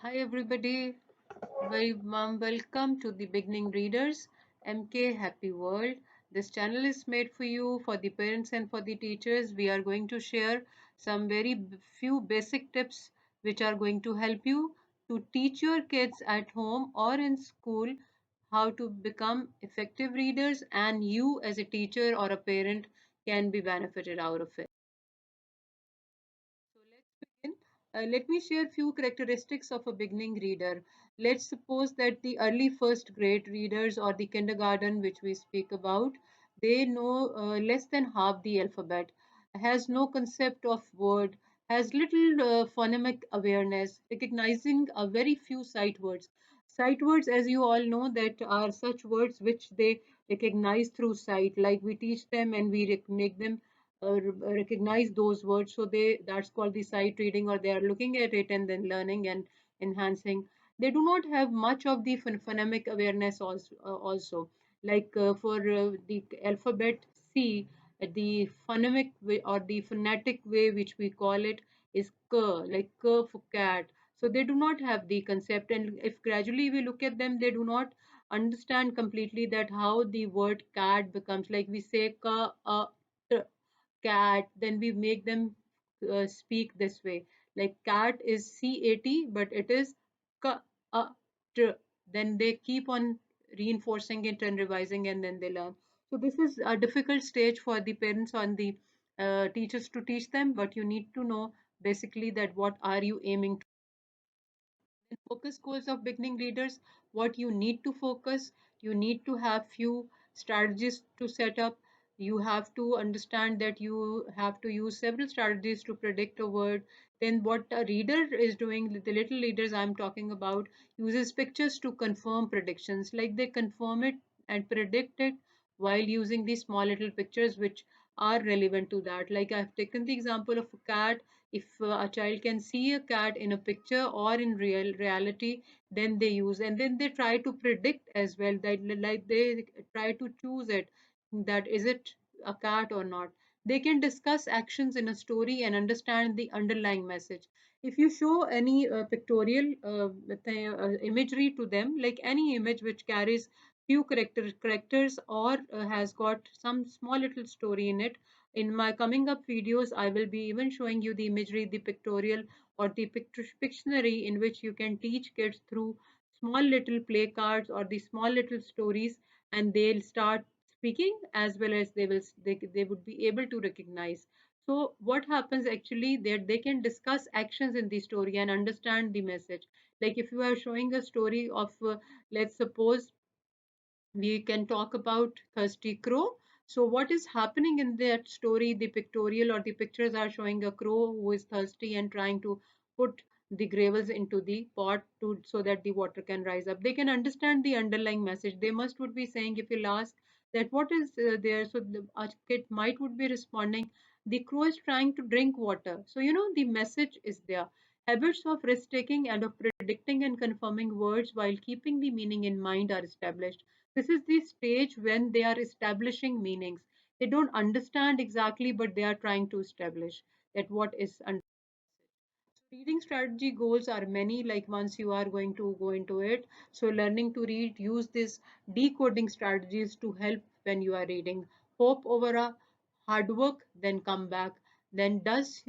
Hi everybody, very warm welcome to the Beginning Readers MK Happy World. This channel is made for you, for the parents and for the teachers. We are going to share some few basic tips which are going to help you to teach your kids at home or in school how to become effective readers, and you as a teacher or a parent can be benefited out of it. So let's begin. Let me share few characteristics of a beginning reader. Let's suppose that the early first grade readers or the kindergarten which we speak about, they know less than half the alphabet, has no concept of word, has little phonemic awareness, recognizing a very few sight words. Sight words, as you all know, that are such words which they recognize through sight, like we teach them and we make them recognize those words, so they that's called the sight reading, or they are looking at it and then learning and enhancing. They do not have much of the phonemic awareness also, like for the alphabet C, the phonemic way or the phonetic way which we call it is k, like k for cat. So they do not have the concept, and if gradually we look at them, they do not understand completely that how the word cat becomes, like we say ka t, cat, then we make them speak this way. Like cat is cat, but it is ka a t. Then they keep on reinforcing it and revising, and then they learn. So this is a difficult stage for the parents and the teachers to teach them, but you need to know basically that what are you aiming focus goals of beginning readers. What you need to focus, you need to have few strategies to set up. You have to understand that you have to use several strategies to predict a word. Then what a reader is doing, the little readers I'm talking about, uses pictures to confirm predictions, like they confirm it and predict it while using these small little pictures which are relevant to that. Like I've taken the example of a cat. If a child can see a cat in a picture or in reality, then they use, and then they try to predict as well, that like they try to choose it, that is it a cat or not. They can discuss actions in a story and understand the underlying message. If you show any pictorial imagery to them, like any image which carries few characters or has got some small little story in it, in my coming up videos, I will be even showing you the imagery, the pictorial, or the Pictionary, in which you can teach kids through small little play cards or the small little stories, and they'll start speaking as well as they would be able to recognize. So what happens actually that they can discuss actions in the story and understand the message. Like if you are showing a story of, let's suppose we can talk about Thirsty Crow. So, what is happening in that story? The pictorial or the pictures are showing a crow who is thirsty and trying to put the gravels into the pot to so that the water can rise up. They can understand the underlying message. They must would be saying, if you'll ask that what is there, so a kid might would be responding, the crow is trying to drink water. So you know the message is there. Habits of risk taking and of predicting and confirming words while keeping the meaning in mind are established. This is the stage when they are establishing meanings. They don't understand exactly, but they are trying to establish that what is under. Reading strategy goals are many, like once you are going to go into it. So learning to read, use these decoding strategies to help when you are reading. Hope over a hard work, then come back. Then does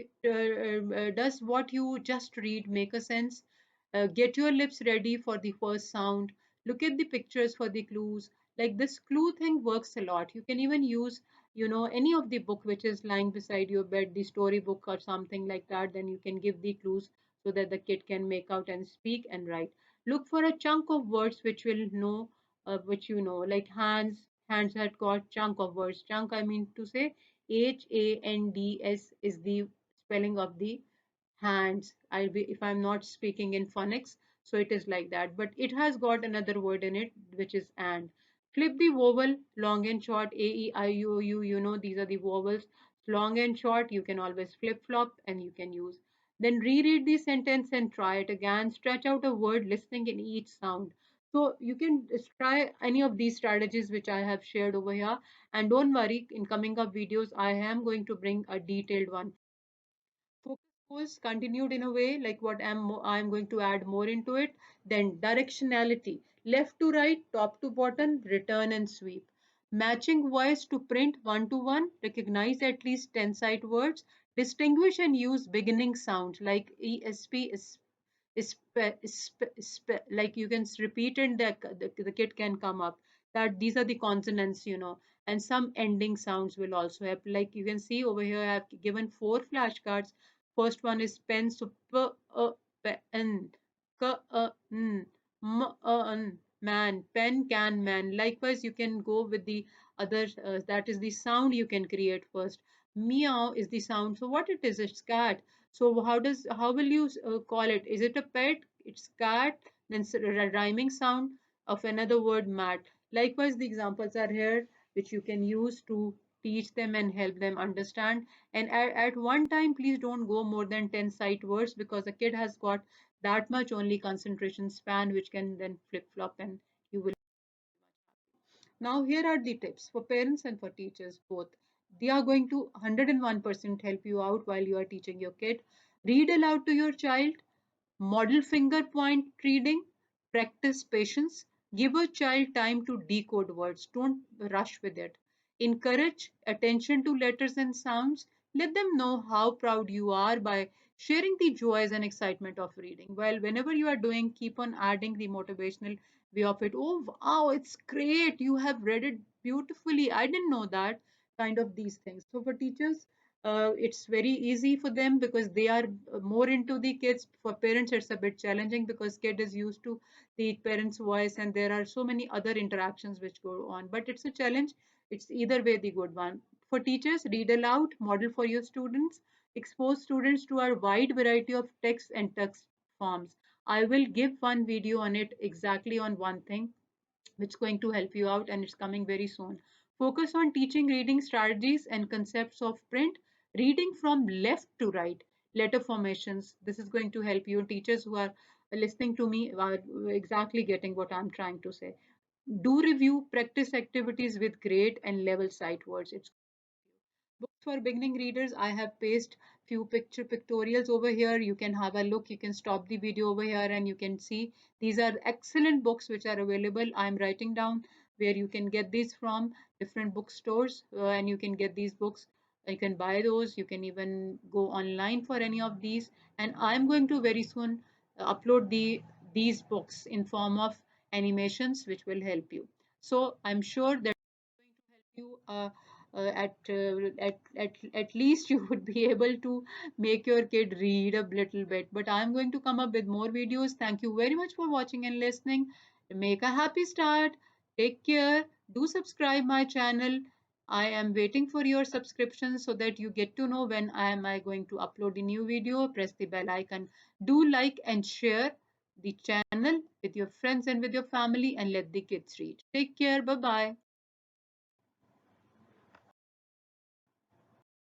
what you just read make a sense? Get your lips ready for the first sound. Look at the pictures for the clues. Like this clue thing works a lot. You can even use, any of the book which is lying beside your bed, the story book or something like that. Then you can give the clues so that the kid can make out and speak and write. Look for a chunk of words which will know, which you know, like hands. Hands had got chunk of words. Chunk, I mean to say, HANDS is the spelling of the hands. If I'm not speaking in phonics, so it is like that, but it has got another word in it which is and. Flip the vowel, long and short, a e i o u, these are the vowels. Long and short, you can always flip flop and you can use. Then reread the sentence and try it again. Stretch out a word, listening in each sound. So you can try any of these strategies which I have shared over here, and don't worry, in coming up videos I am going to bring a detailed one. Suppose continued in a way like what I'm going to add more into it. Then directionality, left to right, top to bottom, return and sweep. Matching voice to print one to one, recognize at least 10 sight words, distinguish and use beginning sounds like ESP, like you can repeat and the kid can come up that these are the consonants, and some ending sounds will also help. Like you can see over here, I have given four flashcards. First one is pen, so p, pen, k, n, m, n, man, pen, can, man. Likewise, you can go with the other, that is the sound you can create first. Meow is the sound. So what it is, it's cat. So how will you call it? Is it a pet? It's cat. Then rhyming sound of another word, mat. Likewise, the examples are here, which you can use to teach them and help them understand. And at one time, please don't go more than 10 sight words because a kid has got that much only concentration span, which can then flip flop and you will. Now, here are the tips for parents and for teachers both. They are going to 101% help you out while you are teaching your kid. Read aloud to your child, model finger point reading, practice patience, give a child time to decode words, don't rush with it. Encourage attention to letters and sounds, let them know how proud you are by sharing the joys and excitement of reading. Well, whenever you are doing, keep on adding the motivational way of it. Oh, wow, it's great. You have read it beautifully. I didn't know that. Kind of these things. So, for teachers, it's very easy for them because they are more into the kids. For parents, it's a bit challenging because kid is used to the parents' voice and there are so many other interactions which go on. But it's a challenge. It's either way the good one. For teachers, read aloud, model for your students, expose students to a wide variety of text and text forms. I will give one video on it exactly on one thing which is going to help you out and it's coming very soon. Focus on teaching reading strategies and concepts of print, reading from left to right, letter formations. This is going to help you. Teachers who are listening to me are exactly getting what I'm trying to say. Do review practice activities with grade and level sight words. It's books for beginning readers. I have pasted few picture pictorials over here. You can have a look. You can stop the video over here and you can see these are excellent books which are available. I'm writing down where you can get these from different bookstores and you can get these books. You can buy those. You can even go online for any of these. And I'm going to very soon upload these books in form of animations which will help you. So I'm sure that you at least you would be able to make your kid read a little bit. But I'm going to come up with more videos. Thank you very much for watching and listening. Make a happy start. Take care. Do subscribe my channel. I am waiting for your subscription so that you get to know when I going to upload a new video. Press the bell icon. Do like and share the channel with your friends and with your family and let the kids read. Take care. Bye bye.